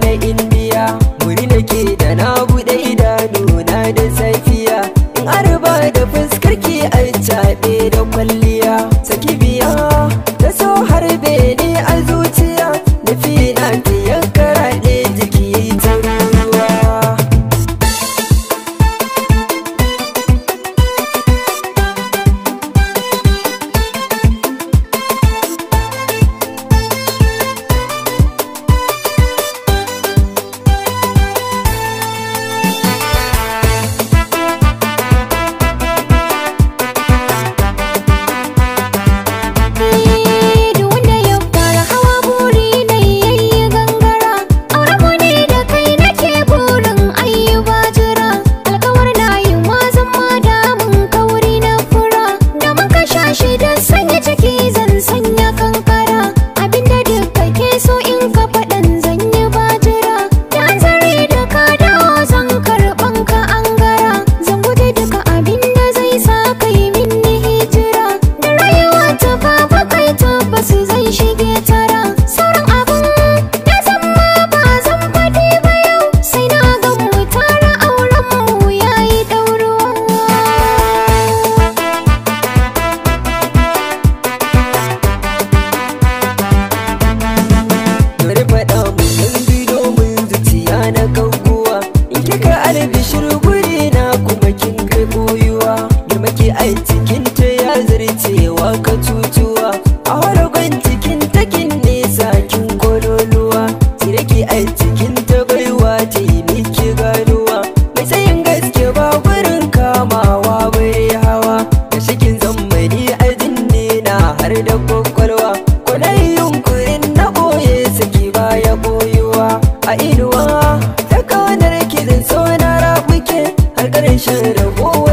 na indiya. Muri nake da na buɗe idanuna da safiya, in arba da fuskarki ai caɓe da kwalliya. Saki biya ta so harbe ne a zuciya, nufina ta yankara ne jiki ta ruwa. Albishir guri na kuma kin kai boyuwa, girmaki ai cikin ta ya zarcewa ka tutuwa. A haragon cikin takin nesa kin kololuwa, siraki ai cikin ta baiwa ta yi miki ganuwa. Mai tsayin gaske ba gurin kamawa bai hawa, da shikin zammani ajin ne na har da kwakwalwa. Kwanayin yunkurin na boye saki baya boyuwa, a inuwa ta kaunar ki zan so na rabuke har ƙarshen rabuwa.